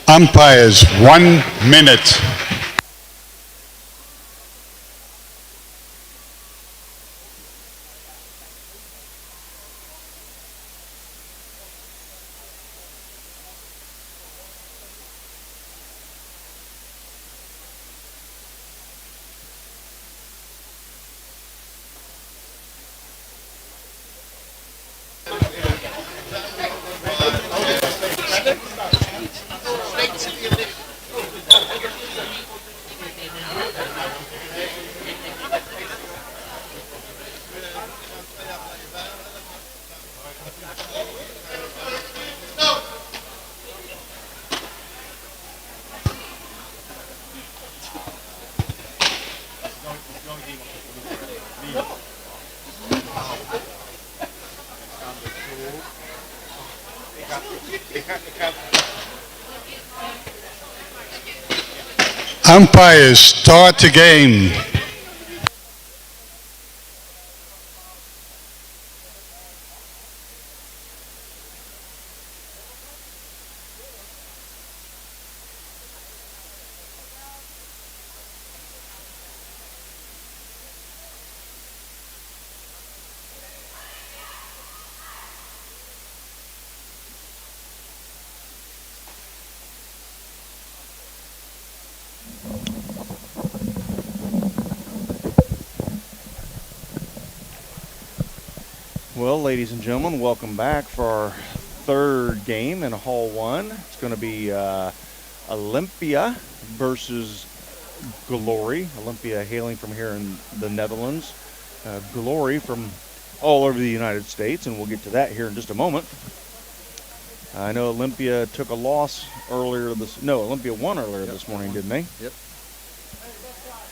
Umpires, 1 minute. Umpires, start the game. Well, ladies and gentlemen, welcome back for our third game in Hall 1. It's going to be Olympia versus Glory. Olympia hailing from here in the Netherlands. Glory from all over the United States, and we'll get to that here in just a moment. I know Olympia took a loss earlier Olympia won earlier this morning, didn't they? Yep.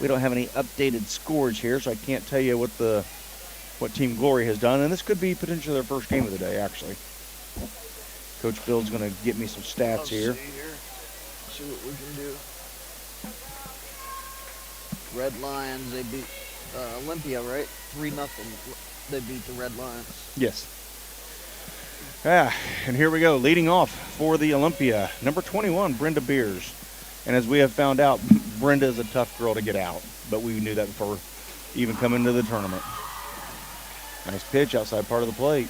We don't have any updated scores here, so I can't tell you what Team Glory has done, and this could be potentially their first game of the day, actually. Coach Bill's going to get me some stats here. See what we can do. Red Lions, they beat Olympia, right? 3-0. They beat the Red Lions. Yes. And here we go. Leading off for the Olympia, number 21, Brenda Beers. And as we have found out, Brenda is a tough girl to get out, but we knew that before even coming to the tournament. Nice pitch outside part of the plate.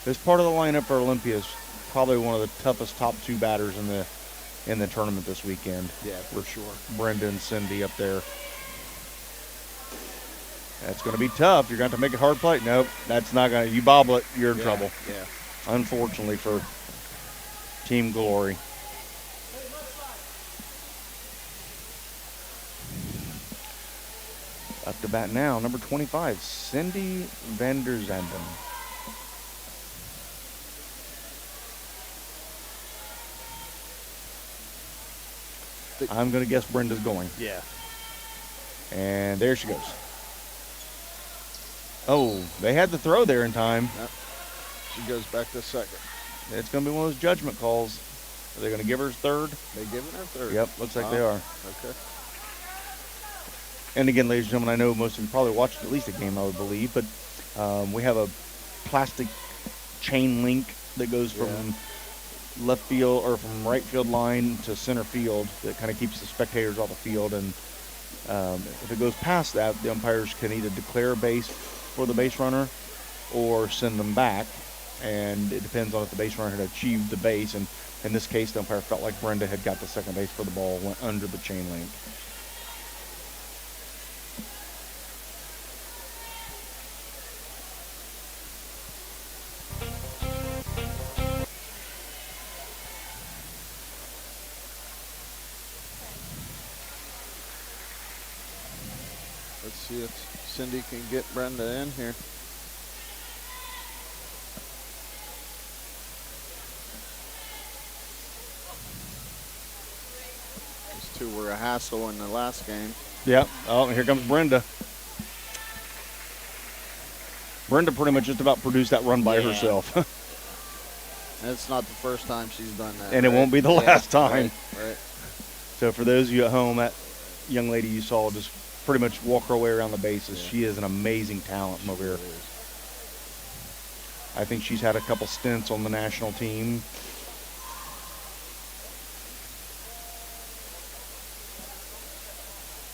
This part of the lineup for Olympia is probably one of the toughest top two batters in the tournament this weekend. Yeah, for sure. Brenda and Cindy up there. That's going to be tough. You're going to have to make it hard plate. Nope, that's not going to. You bobble it, you're in trouble. Yeah. Unfortunately for Team Glory. Up to bat now, number 25, Cindy Vander Zanden. I'm going to guess Brenda's going. Yeah. And there she goes. Oh, they had the throw there in time. Yep. She goes back to second. It's going to be one of those judgment calls. Are they going to give her third? They giving her third? Yep, looks like they are. Okay. And again, ladies and gentlemen, I know most of you probably watched at least a game, I would believe, but we have a plastic chain link that goes from left field or from right field line to center field that kind of keeps the spectators off the field. And if it goes past that, the umpires can either declare a base for the base runner or send them back. And it depends on if the base runner had achieved the base. And in this case, the umpire felt like Brenda had got the second base for the ball, went under the chain link. Let's see if Cindy can get Brenda in here. These two were a hassle in the last game. Yep. Oh, and here comes Brenda. Brenda pretty much just about produced that run by herself. And it's not the first time she's done that. And it won't be the last time. Right. So for those of you at home, that young lady you saw just pretty much walk her way around the bases. Yeah. She is an amazing talent from over here. I think she's had a couple stints on the national team.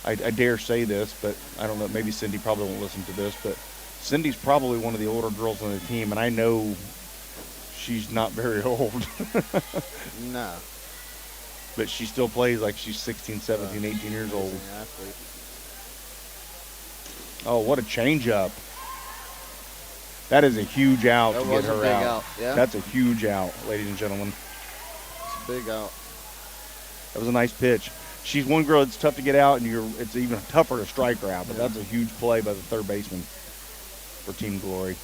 I dare say this, but I don't know. Maybe Cindy probably won't listen to this, but Cindy's probably one of the older girls on the team, and I know she's not very old. No. But she still plays like she's 16, 17, 18 years old. Athlete. Oh, what a changeup. That is a huge out That to was get a her big out. out, yeah. That's a huge out, ladies and gentlemen. It's a big out. That was a nice pitch. She's one girl that's tough to get out, and it's even tougher to strike her out. But that's a huge play by the third baseman for Team Glory.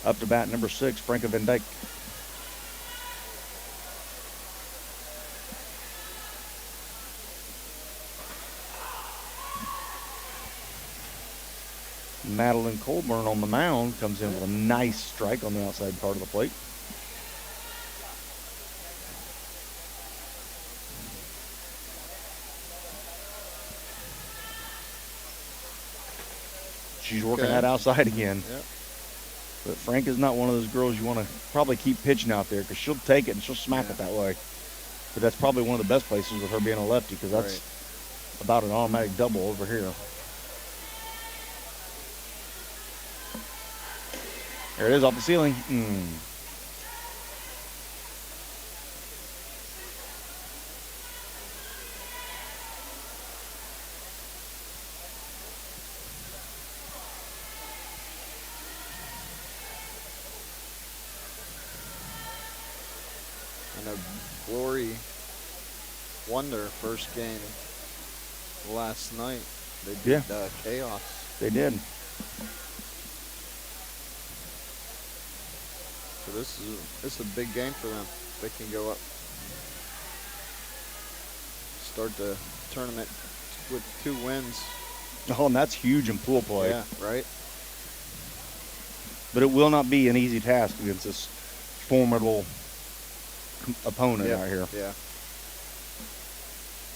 Up to bat, number 6, Franka Van Dyke. Madeline Colburn on the mound comes in with a nice strike on the outside part of the plate. She's working that outside again. Yep. But Frank is not one of those girls you want to probably keep pitching out there because she'll take it and she'll smack it that way. But that's probably one of the best places with her being a lefty because that's about an automatic double over here. There it is off the ceiling. And a Glory won their first game last night. They beat Chaos. They did. So this is a big game for them. They can go up, start the tournament with 2 wins. Oh, and that's huge in pool play. Yeah, right. But it will not be an easy task against this formidable opponent out here. Yeah.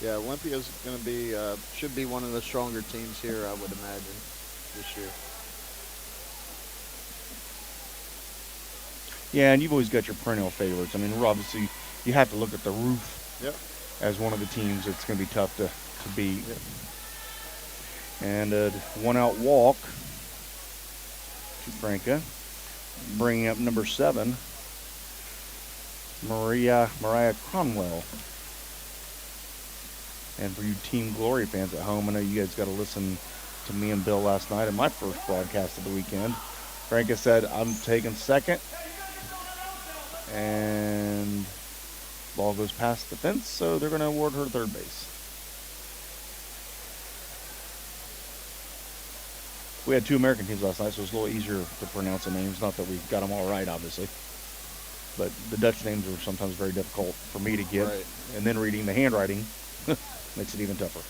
Yeah, Olympia's going to be, should be one of the stronger teams here, I would imagine, this year. Yeah, and you've always got your perennial favorites. I mean, obviously, you have to look at the roof as one of the teams that's going to be tough to beat. Yep. And a 1-out walk to Franca, bringing up number 7, Mariah Cronwell. And for you Team Glory fans at home, I know you guys got to listen to me and Bill last night at my first broadcast of the weekend. Franca said, I'm taking second. And ball goes past the fence, so they're going to award her third base. We had 2 American teams last night, so it's a little easier to pronounce the names. Not that we got them all right, obviously. But the Dutch names are sometimes very difficult for me to get. Right. And then reading the handwriting makes it even tougher.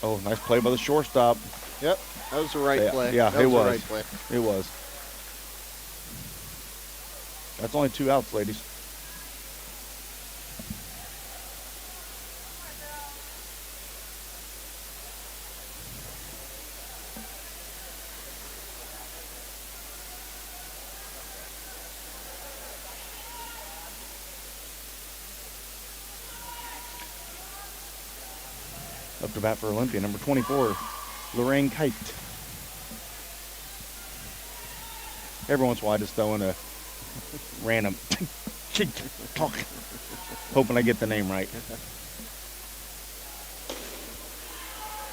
Oh, nice play by the shortstop. Yep, that was the right play. Yeah, that it was. was. The right play. It was. That's only 2 outs, ladies. Up to bat for Olympia, number 24, Lorraine Kite. Every once in a while, I just throw in a random talk, hoping I get the name right.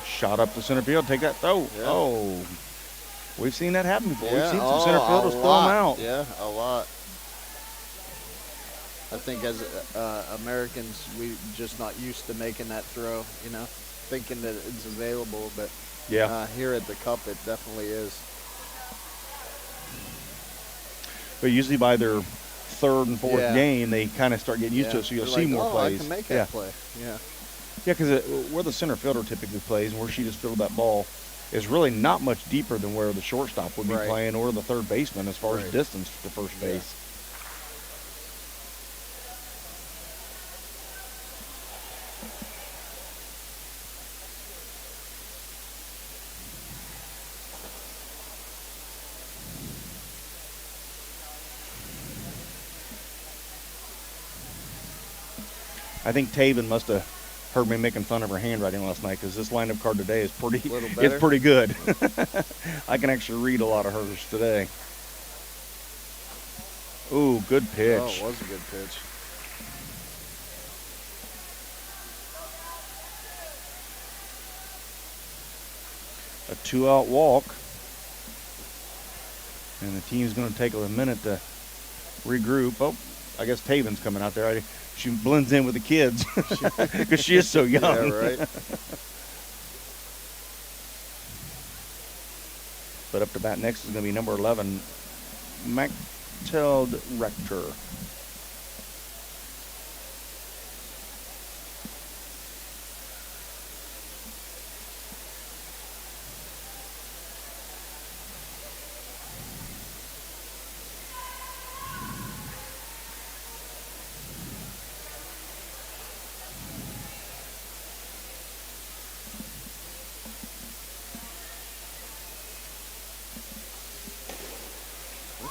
Shot up to center field, take that throw. Yeah. Oh, we've seen that happen before. Yeah. We've seen some center fielders throw them out. Yeah, a lot. I think as Americans, we just not used to making that throw, you know, thinking that it's available. But here at the Cup, it definitely is. But usually by their 3rd and 4th game, they kind of start getting used to it, so you'll see more plays. I can make that play. Yeah. Yeah, because where the center fielder typically plays and where she just fielded that ball is really not much deeper than where the shortstop would be playing or the third baseman as far as distance to first base. I think Taven must have heard me making fun of her handwriting last night because this lineup card today is pretty. Little better? It's pretty good. I can actually read a lot of hers today. Ooh, good pitch. Oh, it was a good pitch. A 2-out walk. And the team's going to take a minute to regroup. Oh, I guess Taven's coming out there. She blends in with the kids because she is so young. Yeah, right. But up to bat next is going to be number 11, Machteld Rector.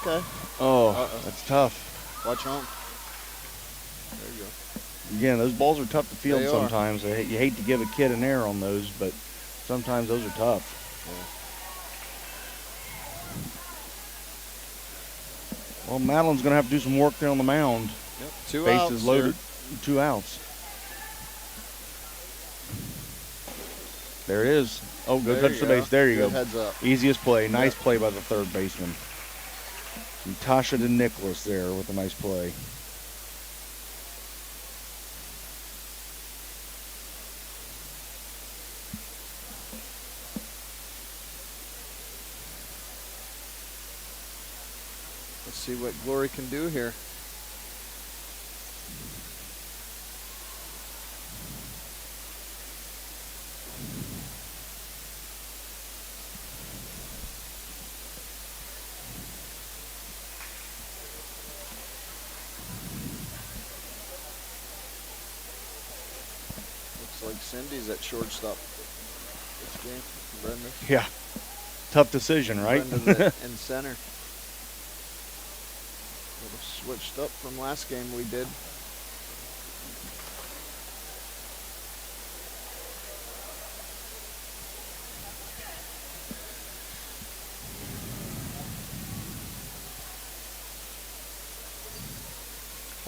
Okay. Oh, that's tough. Watch home. There you go. Again, those balls are tough to field They are. sometimes. You hate to give a kid an error on those, but sometimes those are tough. Yeah. Well, Madeline's going to have to do some work there on the mound. Yep. 2 Bases outs loaded, here. 2 outs. There it is. Oh, go There touch you the base. There you Good go. Heads up. Easiest play. Nice Yep. play by the third baseman. And Tasha DeNicholas there with a nice play. Let's see what Glory can do here. Looks like Cindy's at shortstop this game. Brenda. Yeah. Tough decision, right? Brenda's in center. Switched up from last game we did.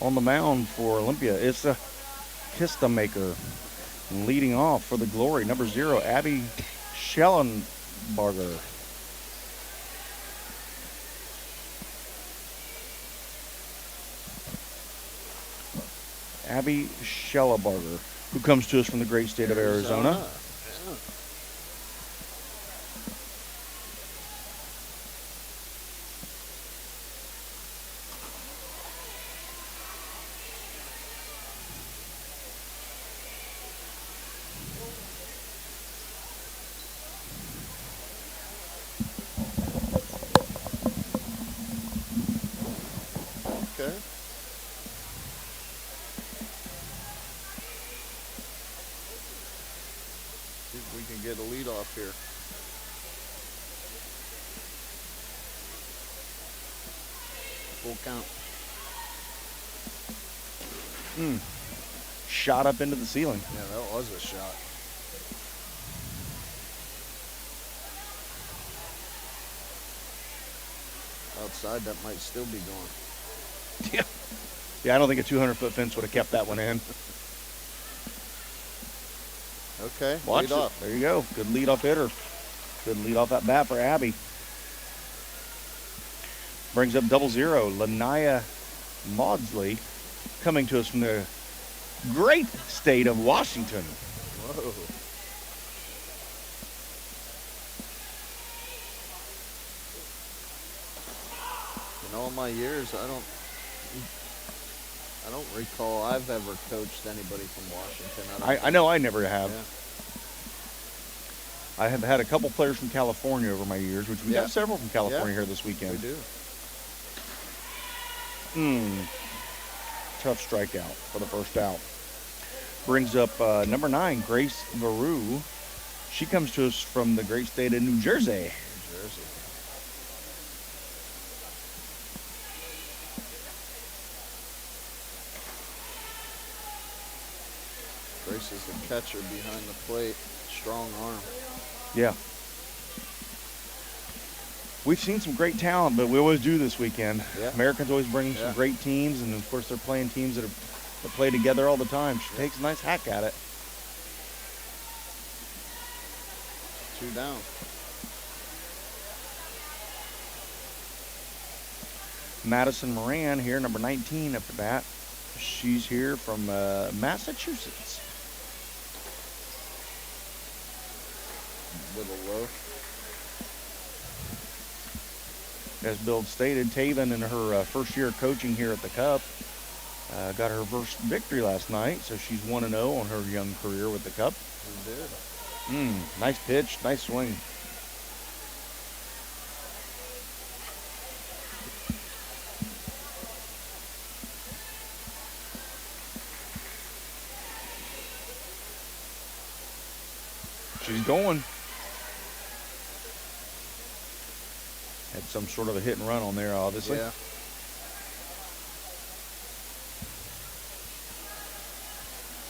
On the mound for Olympia, it's a Kistamaker. Leading off for the Glory, number 0, Abby Schellenbarger. Abby Schellenbarger, who comes to us from the great state of Arizona. Yeah. Okay. See if we can get a lead off here. Full count. Shot up into the ceiling. Yeah, that was a shot. Outside, that might still be going. Yeah, I don't think a 200-foot fence would have kept that one in. Okay, Watch lead it. off. There you go. Good leadoff hitter. Good leadoff at bat for Abby. Brings up 0-0. Lanaya Maudsley coming to us from the great state of Washington. Whoa. In all my years, I don't recall I've ever coached anybody from Washington. I know I never have. Yeah. I have had a couple players from California over my years, which we Yeah. have several from California Yeah. here this We weekend. do. Tough strikeout for the first out. Brings up number 9, Grace Varu. She comes to us from the great state of New Jersey. New Jersey. nice as the catcher behind the plate. Strong arm. Yeah. We've seen some great talent, but we always do this weekend. Yeah. Americans always bring some great teams, and of course they're playing teams that play together all the time. She takes a nice hack at it. 2 down. Madison Moran here, number 19 up to bat. She's here from Massachusetts. Little low. As Bill stated, Taven in her first year of coaching here at the Cup got her first victory last night, so she's 1-0 on her young career with the Cup. She did. Nice pitch, nice swing. She's going. Had some sort of a hit and run on there, obviously. Yeah.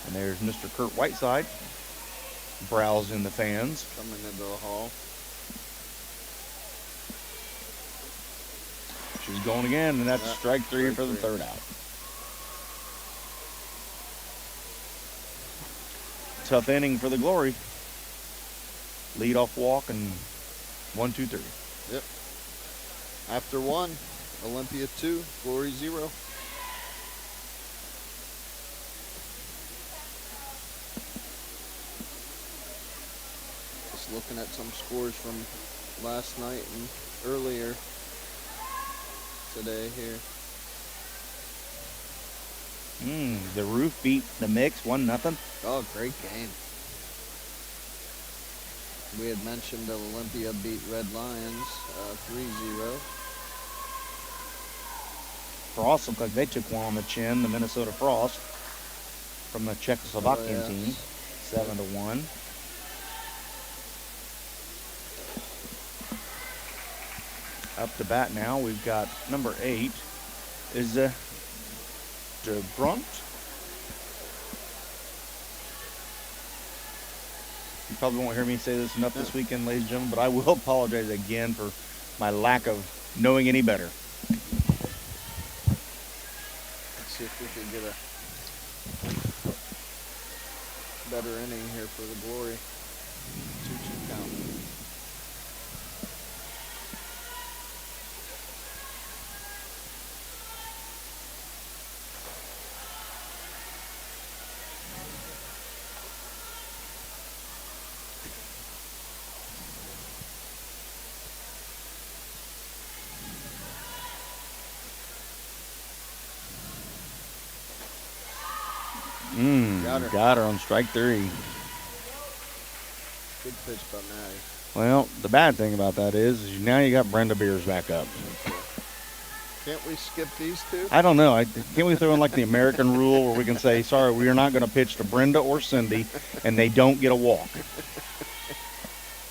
And there's Mr. Kurt Whiteside, browsing the fans. Coming into the hall. She's going again, and that's strike three for the third out. Tough inning for the Glory. Lead-off walk and 1-2-3. Yep. After 1, Olympia 2, Glory 0. Just looking at some scores from last night and earlier today here. The Roof beat the Mix 1-0. Oh, great game. We had mentioned that Olympia beat Red Lions 3-0. Frost looked like they took one on the chin, the Minnesota Frost from the Czechoslovakian team, 7-1. Up to bat now, we've got number 8 is De Brunt. You probably won't hear me say this enough this weekend, ladies and gentlemen, but I will apologize again for my lack of knowing any better. Let's see if we can get a better inning here for the Glory. 2-2 count. Got her on strike 3. Good pitch by Maddie. Well, the bad thing about that is now you got Brenda Beers back up. Can't we skip these two? I don't know. Can't we throw in like the American rule where we can say, sorry, we are not going to pitch to Brenda or Cindy, and they don't get a walk?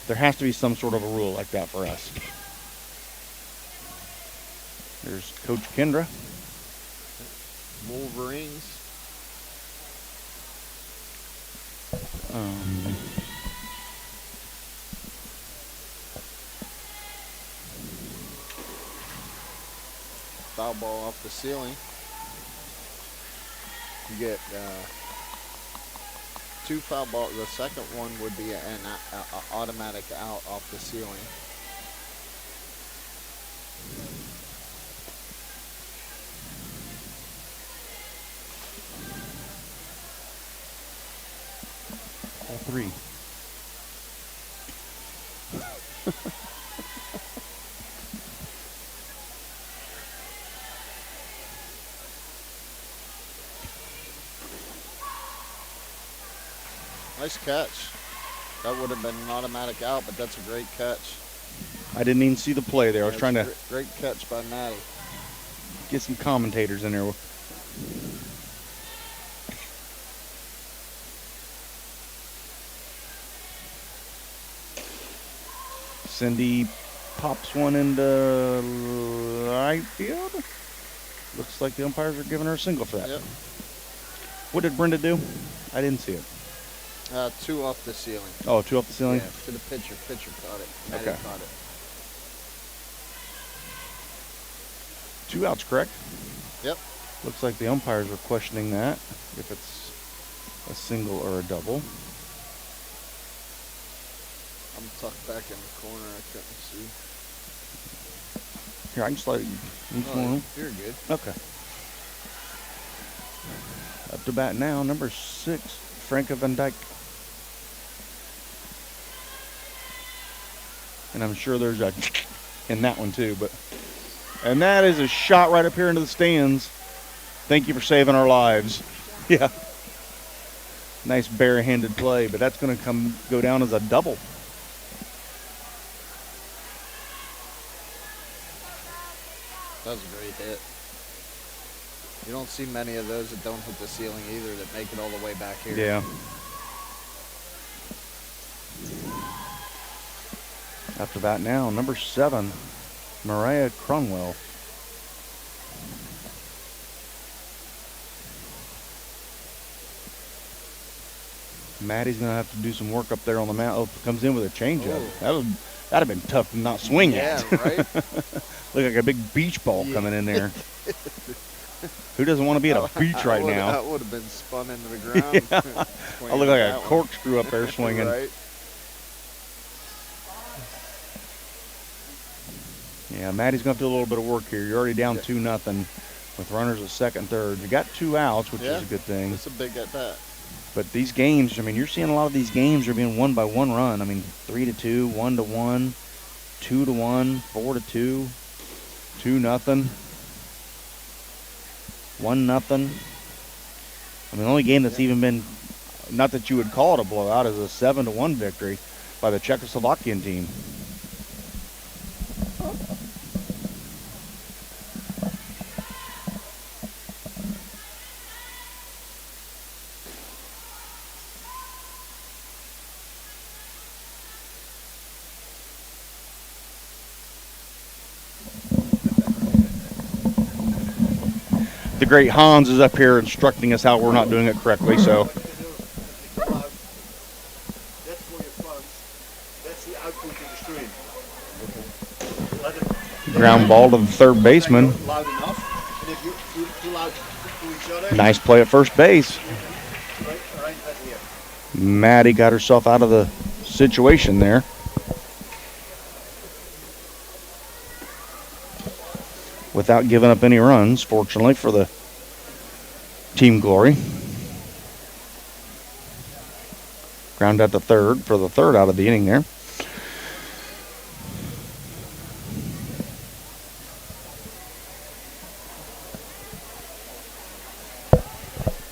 There has to be some sort of a rule like that for us. There's Coach Kendra. Wolverines. Foul ball off the ceiling. You get 2 foul balls. The second one would be an automatic out off the ceiling. All 3. Nice catch. That would have been an automatic out, but that's a great catch. I didn't even see the play there. I was trying to great catch by Maddie. get some commentators in there. Cindy pops one into right field. Looks like the umpires are giving her a single for that. Yep. What did Brenda do? I didn't see it. 2 off the ceiling. Oh, 2 off the ceiling? Yeah, to the pitcher. Pitcher caught it. Maddie Okay. caught it. 2 outs, correct? Yep. Looks like the umpires are questioning that, if it's a single or a double. I'm tucked back in the corner. I couldn't see. Here, I can slide you. You're good. Okay. Up to bat now, number 6, Franka van Dijk. And I'm sure there's a in that one too, and that is a shot right up here into the stands. Thank you for saving our lives. Yeah. Nice barehanded play, but that's going to go down as a double. That was a great hit. You don't see many of those that don't hit the ceiling either that make it all the way back here. Yeah. Up to bat now, number 7, Mariah Cronwell. Maddie's going to have to do some work up there on the mound. Oh, comes in with a changeup. That'd have been tough to not swing at. Yeah, right? Look like a big beach ball coming in there. Who doesn't want to be at a beach right now? That would have been spun into the ground. Yeah. I look like a corkscrew up there swinging. Right? Yeah, Maddie's going to have to do a little bit of work here. You're already down 2-0 with runners at second, third. You got 2 outs, which is a good thing. It's a big at bat. But these games, I mean, you're seeing a lot of these games are being won by 1 run. I mean, 3-2, 1-1, 2-1, 4-2, 2-0, 1-0. I mean, the only game that's even been, not that you would call it a blowout, is a 7-1 victory by the Czechoslovakian team. The great Hans is up here instructing us how we're not doing it correctly, so. That's for your funds. That's the output in the stream. Ground ball to the third baseman. Loud enough. And if you're too loud to each other, Nice play at first base. right here. Maddie got herself out of the situation there. Without giving up any runs, fortunately, for the Team Glory. Ground out to third for the third out of the inning there.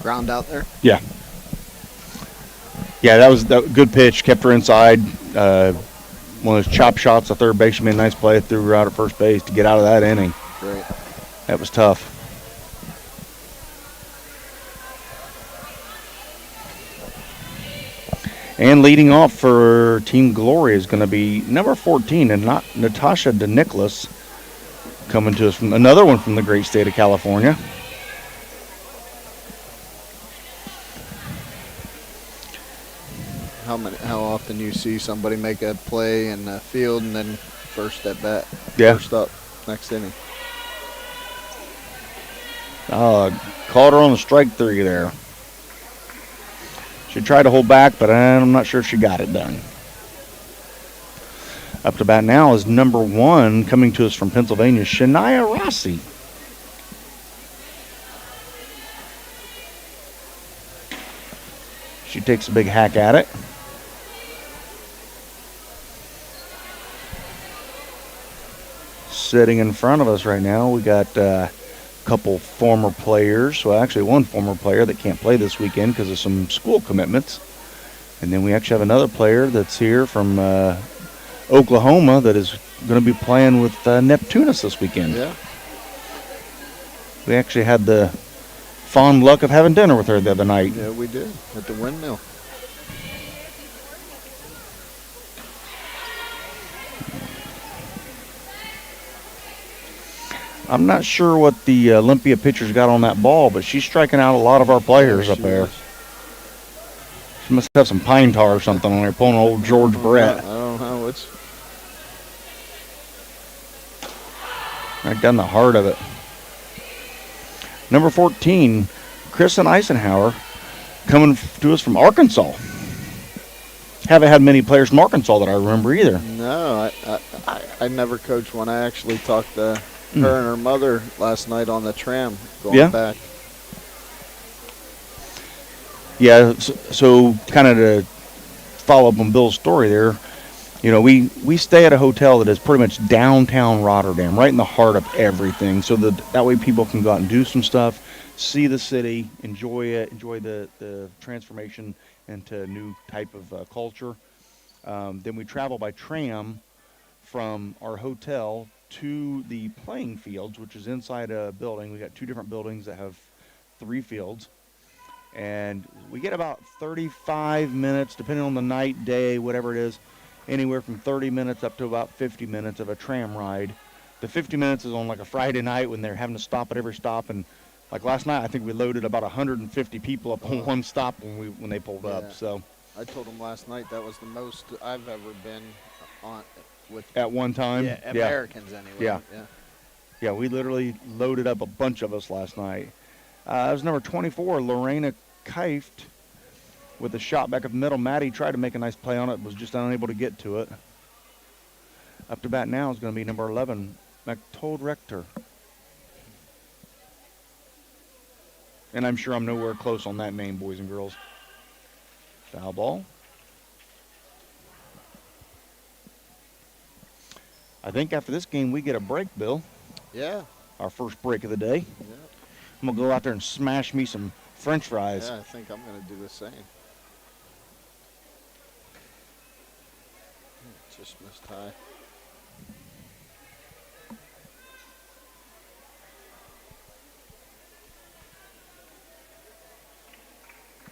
Ground out there? Yeah. Yeah, that was a good pitch. Kept her inside. One of those chop shots, a third baseman, nice play, threw her out at first base to get out of that inning. Great. That was tough. And leading off for Team Glory is going to be number 14, and not Natasha DeNicholas, coming to us from another one from the great state of California. How often you see somebody make a play in the field and then first at bat, Yeah. first up, next inning. Caught her on the strike 3 there. She tried to hold back, but I'm not sure if she got it done. Up to bat now is number 1, coming to us from Pennsylvania, Shania Rossi. She takes a big hack at it. Sitting in front of us right now, we got a couple former players. Well, actually one former player that can't play this weekend because of some school commitments. And then we actually have another player that's here from Oklahoma that is going to be playing with Neptunus this weekend. Yeah. We actually had the fond luck of having dinner with her the other night. Yeah, we did at the windmill. I'm not sure what the Olympia pitcher's got on that ball, but she's striking out a lot of our players up there. She must have some pine tar or something on there, pulling an old George Brett. I don't know. It's Right down the heart of it. Number 14, Kristen Eisenhower, coming to us from Arkansas. Haven't had many players from Arkansas that I remember either. no. I never coached one. I actually talked to her and her mother last night on the tram going back. Yeah, so kind of to follow up on Bill's story there, you know, we stay at a hotel that is pretty much downtown Rotterdam, right in the heart of everything, so that way people can go out and do some stuff, see the city, enjoy it, enjoy the transformation into a new type of culture. Then we travel by tram from our hotel to the playing fields, which is inside a building. We got 2 different buildings that have 3 fields. And we get about 35 minutes, depending on the night, day, whatever it is, anywhere from 30 minutes up to about 50 minutes of a tram ride. The 50 minutes is on like a Friday night when they're having to stop at every stop. And like last night, I think we loaded about 150 people up on one stop when they pulled up. So I told them last night that was the most I've ever been on with. At one time? Yeah, Americans anyway. Yeah. Yeah, we literally loaded up a bunch of us last night. That was number 24, Lorena Kieft, with a shot back up the middle. Maddie tried to make a nice play on it, was just unable to get to it. Up to bat now is going to be number 11, McTold Rector. And I'm sure I'm nowhere close on that name, boys and girls. Foul ball. I think after this game we get a break, Bill. Yeah. Our first break of the day. Yeah. I'm going to go out there and smash me some French fries. Yeah, I think I'm going to do the same. Just missed high.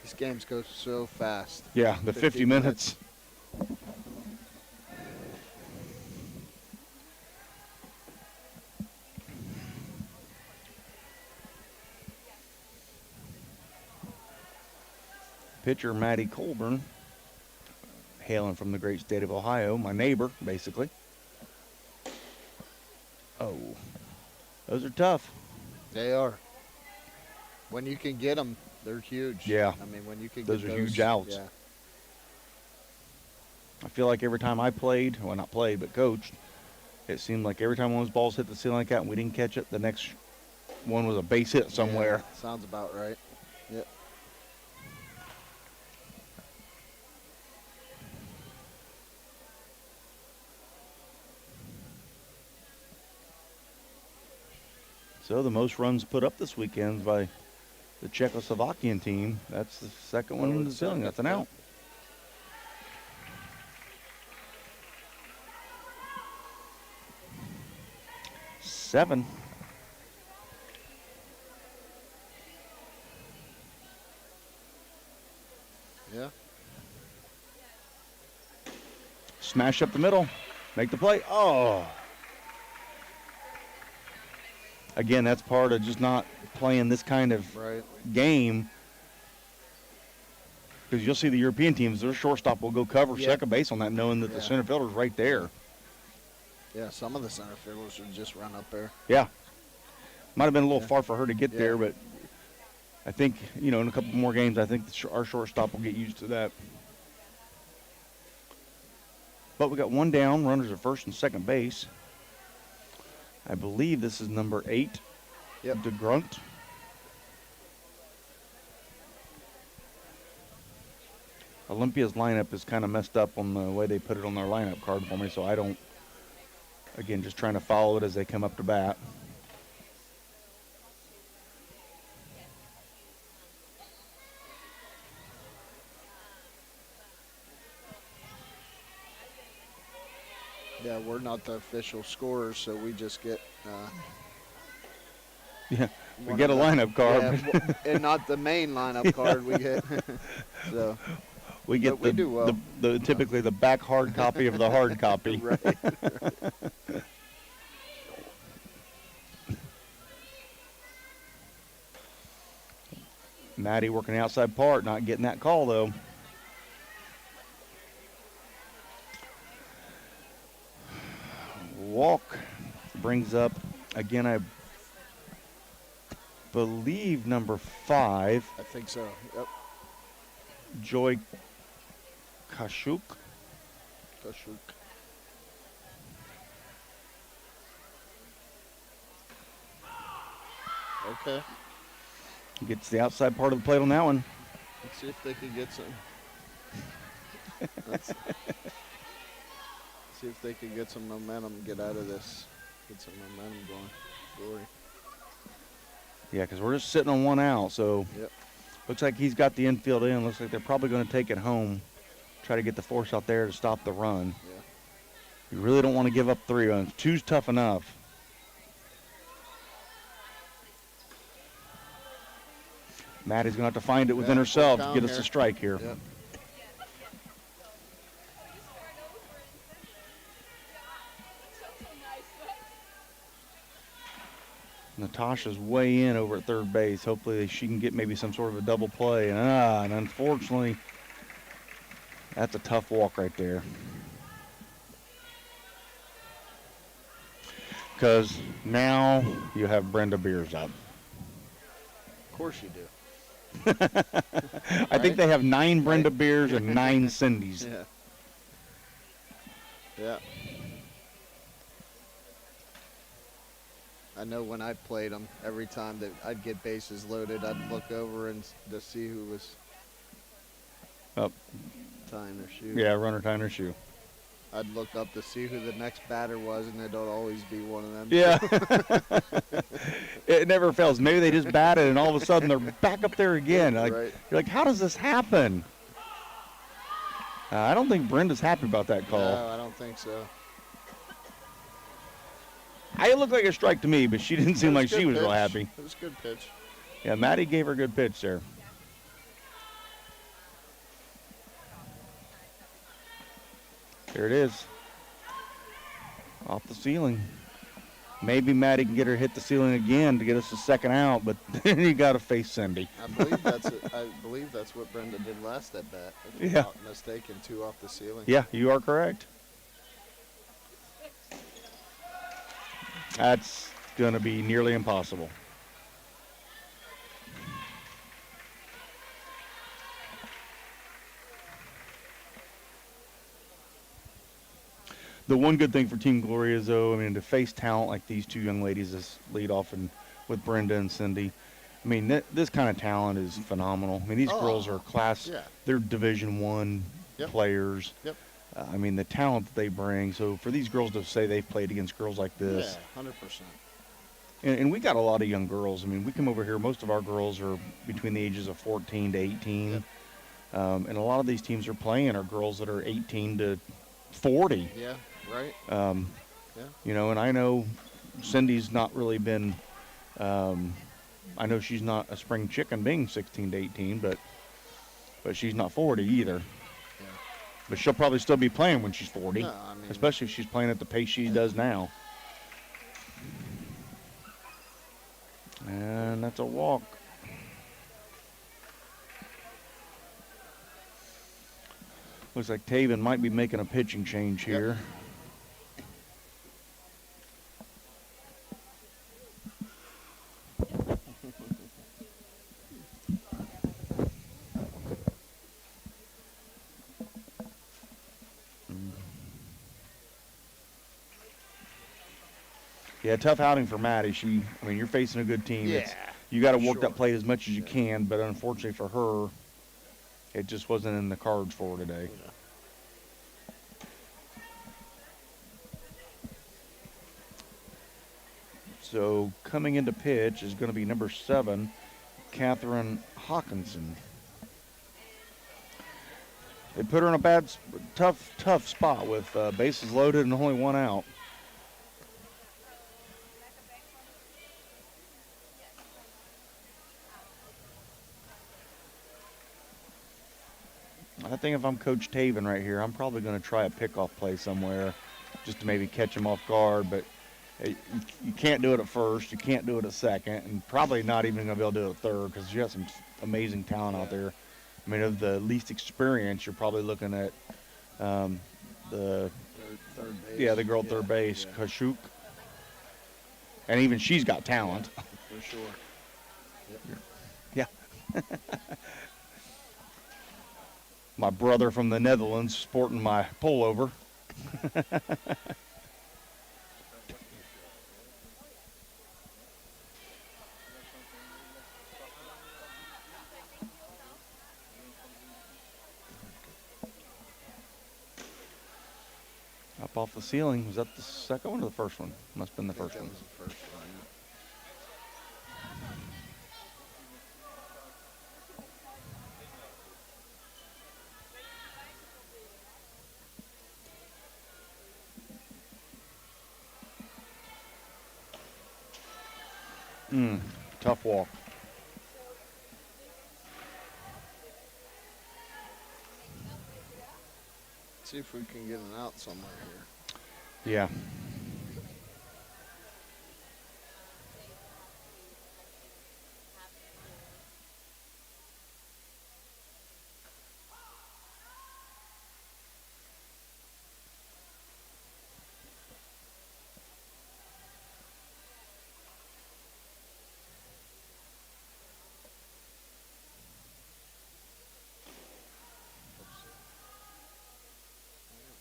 These games go so fast. Yeah, the 50 minutes. Pitcher Matty Colburn, hailing from the great state of Ohio, my neighbor, basically. Oh, those are tough. They are. When you can get them, they're huge. Yeah. I mean, when you can Those get are those, huge outs. Yeah. I feel like every time I played, well, not played, but coached, it seemed like every time one of those balls hit the ceiling like that and we didn't catch it, the next one was a base hit somewhere. Yeah, sounds about right. Yep. So the most runs put up this weekend by the Czechoslovakian team. That's the second one in the ceiling. That's an out. Seven. Yeah. Smash up the middle. Make the play. Oh. Again, that's part of just not playing this kind of game. Because you'll see the European teams, their shortstop will go cover second base on that, knowing that the center fielder's right there. Yeah, some of the center fielders would just run up there. Yeah. Might have been a little far for her to get there, but I think, you know, in a couple more games, I think our shortstop will get used to that. But we got one down, runners at first and second base. I believe this is number 8, DeGrunt. Olympia's lineup is kind of messed up on the way they put it on their lineup card for me, so I don't, again, just trying to follow it as they come up to bat. Yeah, we're not the official scorers, so we just get. We get a lineup card. Yeah, and not the main lineup card we get. So we get we do well. the typically the back hard copy of the hard copy. Right. Maddie working the outside part, not getting that call though. walk brings up, again, I believe number 5. I think so. Yep. Joy Kashuk. Okay. Gets the outside part of the plate on that one. Let's see if they can get some. See if they can get some momentum, get out of this. Get some momentum going. Glory. Yeah, because we're just sitting on 1 out, so Yep. looks like he's got the infield in. Looks like they're probably going to take it home, try to get the force out there to stop the run. Yeah. You really don't want to give up 3 runs. 2's tough enough. Maddie's going to have to find it within herself to get us a strike here. Yep. Natasha's way in over at third base. Hopefully she can get maybe some sort of a double play. And unfortunately, that's a tough walk right there. Because now you have Brenda Beers up. Of course you do. I think they have 9 Brenda Beers and 9 Cindys. Yeah. Yeah. I know when I played them, every time that I'd get bases loaded, I'd look over and to see who was Up. tying their shoe. Yeah, runner tying her shoe. I'd look up to see who the next batter was, and it'd always be one of them. Yeah. It never fails. Maybe they just batted, and all of a sudden they're back up there again. Like, Right. You're like, how does this happen? I don't think Brenda's happy about that call. No, I don't think so. It looked like a strike to me, but she didn't seem like she was real happy. It was a good pitch. Yeah, Maddie gave her a good pitch there. There it is. Off the ceiling. Maybe Maddie can get her hit the ceiling again to get us a second out, but then you got to face Cindy. I believe that's what Brenda did last at bat. If I'm not mistaken, 2 off the ceiling. Yeah, you are correct. That's going to be nearly impossible. The one good thing for Team Glory is, though, I mean, to face talent like these 2 young ladies as lead off and with Brenda and Cindy, I mean, this kind of talent is phenomenal. I mean, these girls are class. Yeah. They're Division I players. Yep. I mean, the talent that they bring. So for these girls to say they've played against girls like this. Yeah, 100%. And we got a lot of young girls. I mean, we come over here, most of our girls are between the ages of 14 to 18. Yep. And a lot of these teams are playing are girls that are 18 to 40. Yeah, right. Yeah. You know, and I know Cindy's not really been, I know she's not a spring chicken being 16 to 18, but she's not 40 either. Yeah. But she'll probably still be playing when she's 40, No, I mean, especially if she's playing at the pace she does now. And that's a walk. Looks like Taven might be making a pitching change here. Yep. Yeah, tough outing for Maddie. I mean, you're facing a good team. Yeah, you got to work that plate as much as you can, but unfortunately for her, it just wasn't in the cards for her today. Yeah. So coming into pitch is going to be number 7, Catherine Hawkinson. They put her in a tough spot with bases loaded and only 1 out. I think if I'm Coach Taven right here, I'm probably going to try a pickoff play somewhere just to maybe catch him off guard. But you can't do it at first. You can't do it at second. And probably not even going to be able to do it at third because you got some amazing talent out there. I mean, of the least experience, you're probably looking at the third Yeah, the girl at third base, yeah. Kashuk. And even she's got talent. For sure. Yep. Yeah. My brother from the Netherlands sporting my pullover. Up off the ceiling. Was that the second one or the first one? Must have been the first That one. was the first one. Tough walk. See if we can get an out somewhere here. Yeah.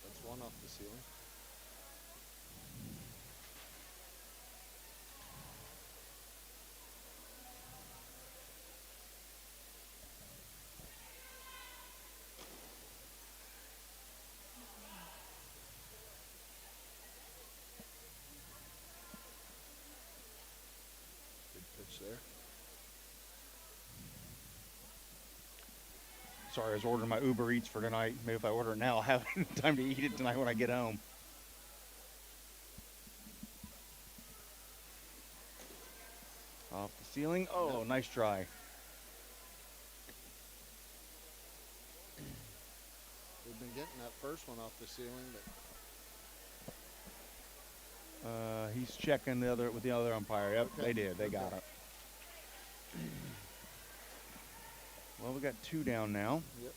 That's one off the ceiling. Big pitch there. Sorry, I was ordering my Uber Eats for tonight. Maybe if I order it now, I'll have time to eat it tonight when I get home. Off the ceiling. Oh, nice try. We've been getting that first one off the ceiling, but He's checking the other with the other umpire. Yep, Okay. they did. They got it. Well, we got 2 down now. yep.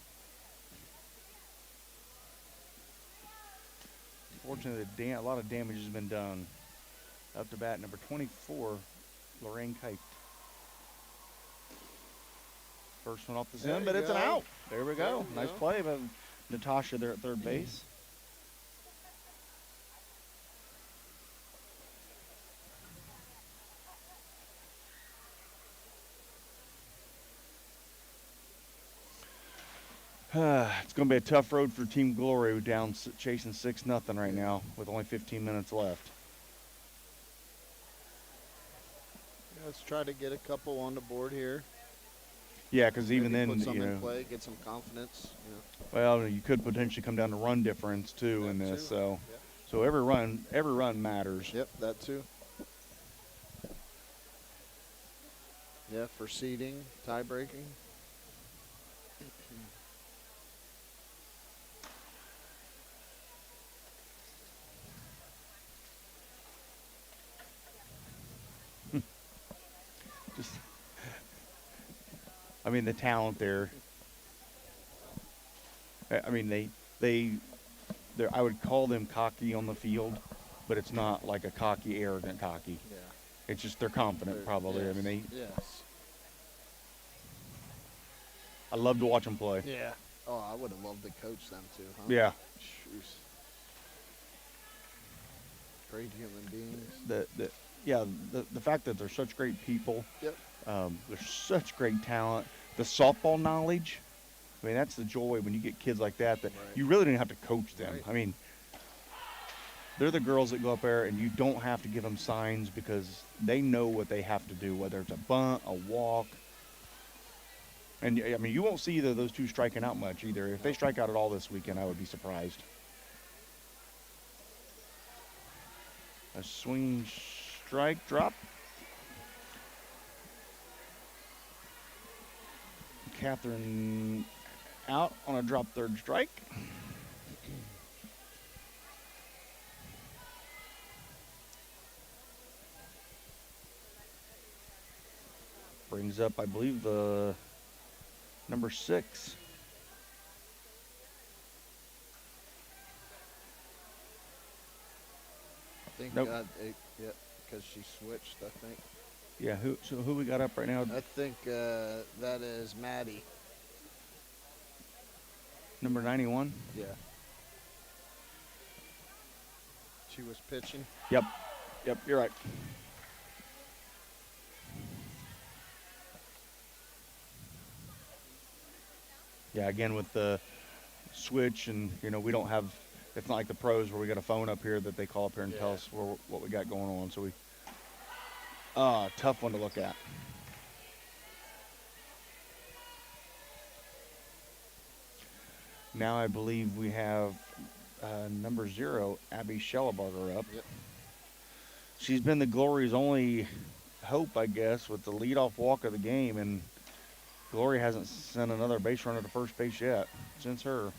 Fortunately, a lot of damage has been done. Up to bat, number 24, Lorraine Kite. First one off the There zone, you but it's an go. out. There we go. There you Nice go. play by Natasha there at third base. It's going to be a tough road for Team Glory, who down chasing 6-0 right now with only 15 minutes left. Yeah, let's try to get a couple on the board here. Yeah, because even Maybe then, put some you in know, play, get some confidence. You know. well, you could potentially come down to run difference too in That this. too. So, Yep. so every run matters. Yep, that too. Yeah, for seeding, tie breaking. Just, I mean, the talent there. I mean, they're, I would call them cocky on the field, but it's not like a cocky, arrogant cocky. Yeah. It's just they're confident, They're- probably. Yes, I mean, Yes. I love to watch them play. Yeah. Oh, I would have loved to coach them too, huh? Yeah. Jeez. Great human beings. The fact that they're such great people. Yep. They're such great talent. The softball knowledge. I mean, that's the joy when you get kids like that. That Right. you really don't have to coach them. Right. I mean, they're the girls that go up there, and you don't have to give them signs because they know what they have to do, whether it's a bunt, a walk. And I mean, you won't see either of those two striking out much either. If they strike out at all this weekend, I would be surprised. A swing, strike, drop. Catherine out on a drop third strike. Brings up, I believe, the number 6. think, Nope. yeah, because she switched, I think. Yeah, who we got up right now? I think that is Maddie. Number 91? Yeah. She was pitching. Yep, you're right. Yeah, again with the switch, and we don't have. It's not like the pros where we got a phone up here that they call up here and tell us what we got going on. So tough one to look at. Now I believe we have number 0, Abby Schellebarger up. Yep. She's been the Glory's only hope, I guess, with the leadoff walk of the game, and Glory hasn't sent another base runner to first base yet since her.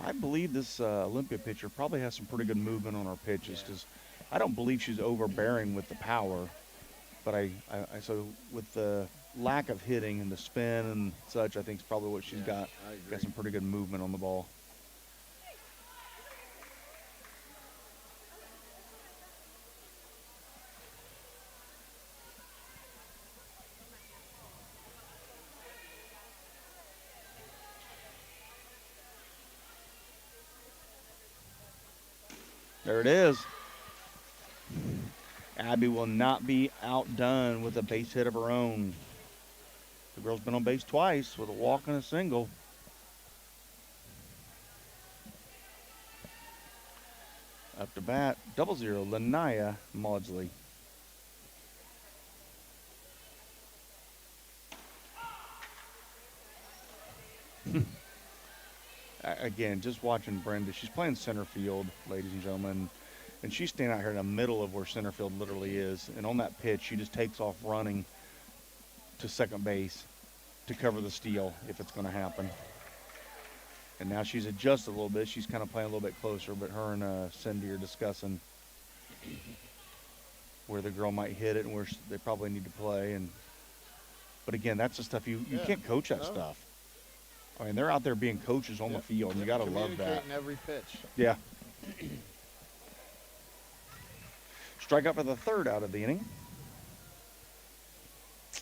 I believe this Olympia pitcher probably has some pretty good movement on her pitches because I don't believe she's overbearing with the power. But so with the lack of hitting and the spin and such, I think is probably what she's got. Got some pretty good movement on the ball. There it is. Abby will not be outdone with a base hit of her own. The girl's been on base twice with a walk and a single. Up to bat, 0-0, Lanaya Maudsley. Again, just watching Brenda. She's playing center field, ladies and gentlemen. And she's standing out here in the middle of where center field literally is. And on that pitch, she just takes off running to second base to cover the steal if it's going to happen. And now she's adjusted a little bit. She's kind of playing a little bit closer, but her and Cindy are discussing where the girl might hit it and where they probably need to play. But again, that's the stuff you can't coach that stuff. I mean, they're out there being coaches on the field, and you got to love that. Communicating every pitch. Yeah. Strikeout for the third out of the inning. So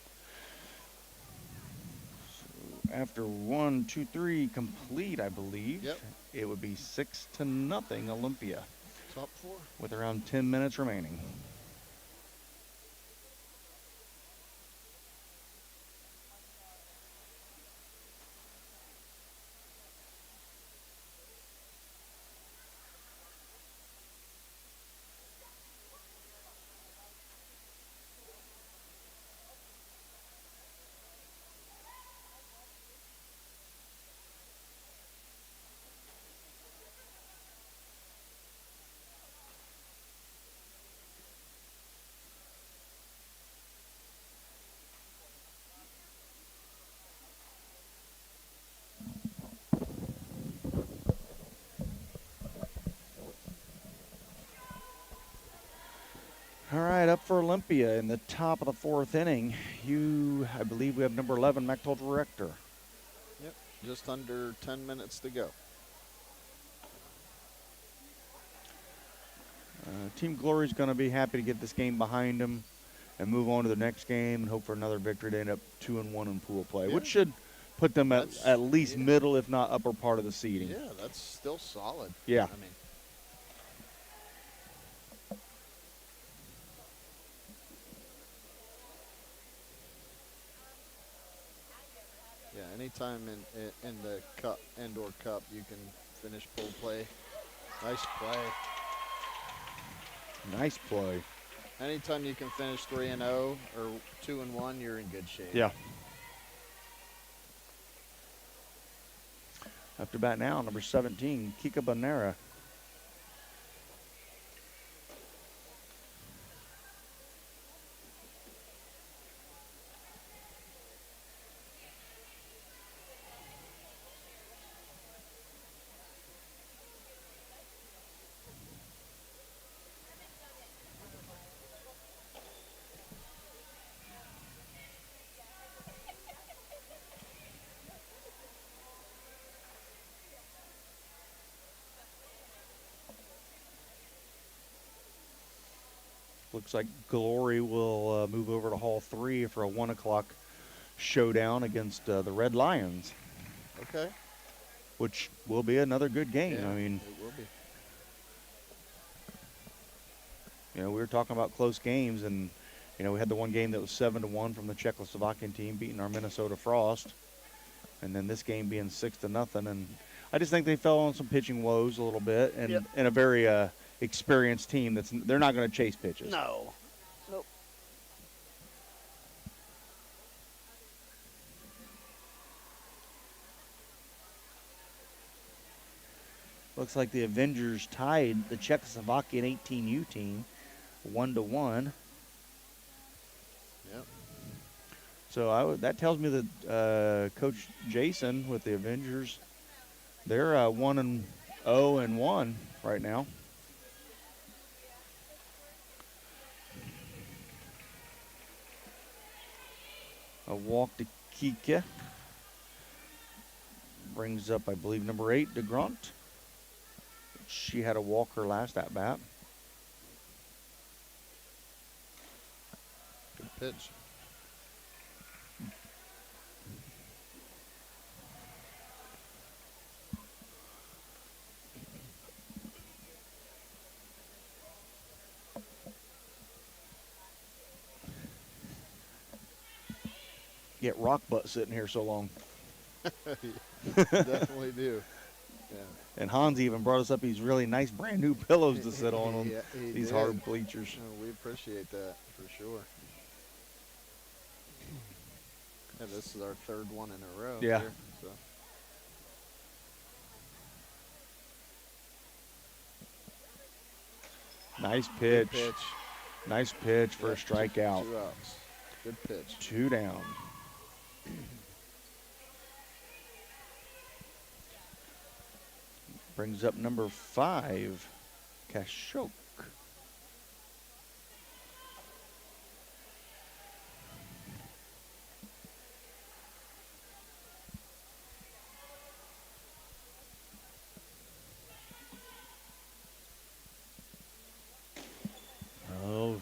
after 1, 2, 3 complete, I believe, it would be 6-0 Olympia. Top 4. With around 10 minutes remaining. All right, up for Olympia in the top of the 4th inning. I believe we have number 11, Mactold Rector. Yep, just under 10 minutes to go. Team Glory's going to be happy to get this game behind them and move on to the next game and hope for another victory to end up 2-1 in pool play, which should put them at least middle, if not upper part of the seeding. Yeah, that's still solid. Yeah. I mean, anytime in the cup, indoor cup, you can finish pool play. Nice play. Nice play. Anytime you can finish 3-0 or 2-1, you're in good shape. Yeah. Up to bat now, number 17, Kika Banera. Looks like Glory will move over to Hall 3 for a 1 o'clock showdown against the Red Lions. Okay. Which will be another good game. Yeah, I mean, it will be. We were talking about close games, and we had the one game that was 7-1 from the Czechoslovakian team beating our Minnesota Frost, and then this game being 6-0. And I just think they fell on some pitching woes a little bit, and a very experienced team they're not going to chase pitches. No. Nope. Looks like the Avengers tied the Czechoslovakian 18U team 1-1. Yep. So that tells me that Coach Jason with the Avengers, they're 1-0-1 right now. A walk to Kike. Brings up, I believe, number 8, DeGront. She had a walk her last at bat. Good pitch. Get rock butt sitting here so long. Definitely do. Yeah. And Hans even brought us up these really nice brand new pillows to sit on them. These did. hard bleachers. We appreciate that for sure. Yeah, this is our third one in a row. Yeah. Here, so. Nice pitch. Good pitch. Nice pitch for a strikeout. 2 outs. Good pitch. 2 down. Brings up number 5, Kashok. Oh,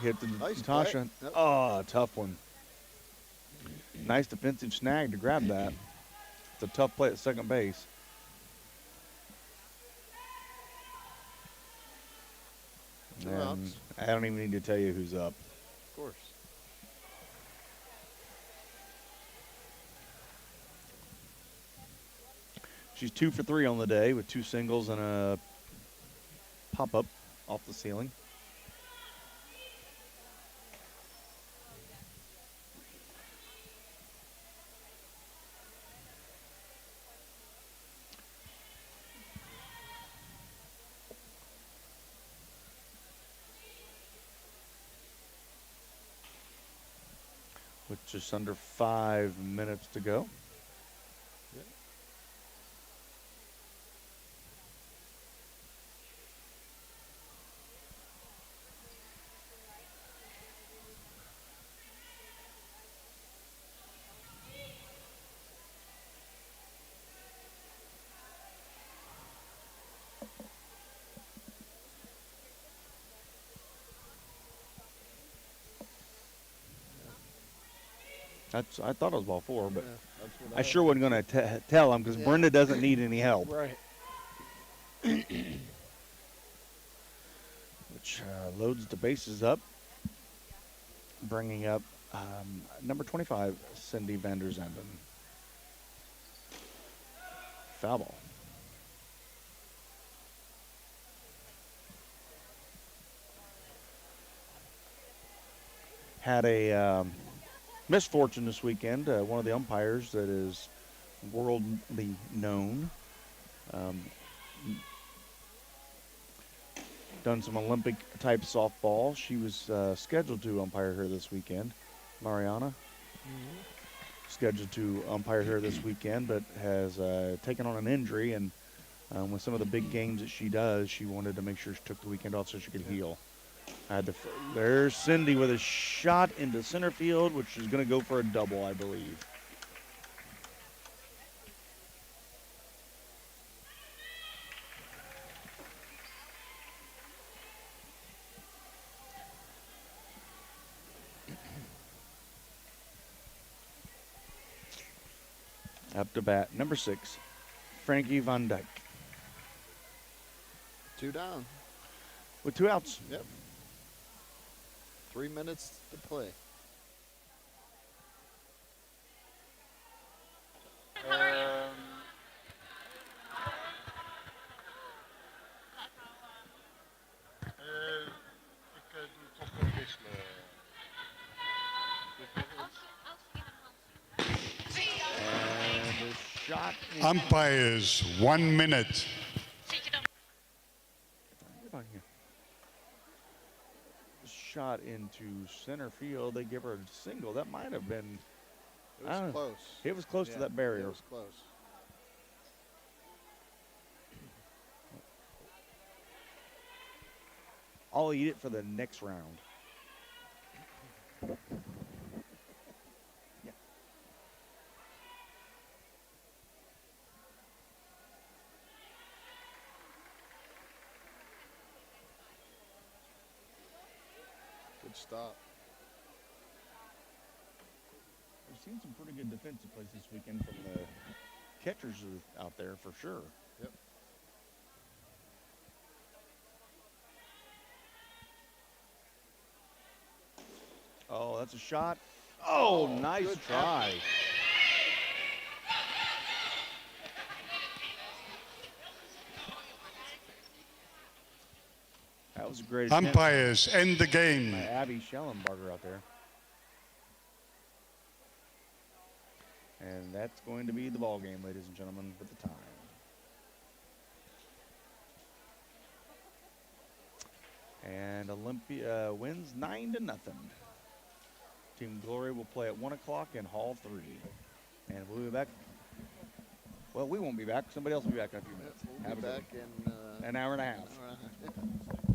hit the Nice Natasha. play. Yep. Oh, tough one. Nice defensive snag to grab that. It's a tough play at second base. And I don't even need to tell you who's up. Of course. She's 2 for 3 on the day with 2 singles and a pop-up off the ceiling. With just under 5 minutes to go. Yep. I thought it was ball 4, but Yeah, that's what I sure wasn't going to tell him because Brenda doesn't need any help. Right. Which loads the bases up, bringing up number 25, Cindy van der Zanden. Foul ball. Had a misfortune this weekend. One of the umpires that is worldly known. Done some Olympic type softball. She was scheduled to umpire here this weekend. Mariana. Scheduled to umpire here this weekend, but has taken on an injury. And with some of the big games that she does, she wanted to make sure she took the weekend off so she could heal. There's Cindy with a shot into center field, which is going to go for a double, I believe. Up to bat, number 6, Frankie Van Dyke. 2 down. With 2 outs. Yep. 3 minutes to play. Ik doe toch wel wisselen. And the shot. Umpires, 1 minute. Shot into center field. They give her a single. That might have been. It was close. It was close to that barrier. It was close. I'll eat it for the next round. Yeah. Good stop. We've seen some pretty good defensive plays this weekend from the catchers out there for sure. Yep. Oh, that's a shot. Oh, nice try. That was a great attempt. Umpires, end the By game. Abby Schellenbarger out there. And that's going to be the ball game, ladies and gentlemen, with the time. And Olympia wins 9-0. Team Glory will play at 1 o'clock in Hall 3. And we'll be back. Well, we won't be back. Somebody else will be back in a few minutes. We'll be back in an hour and a half. An hour and a half.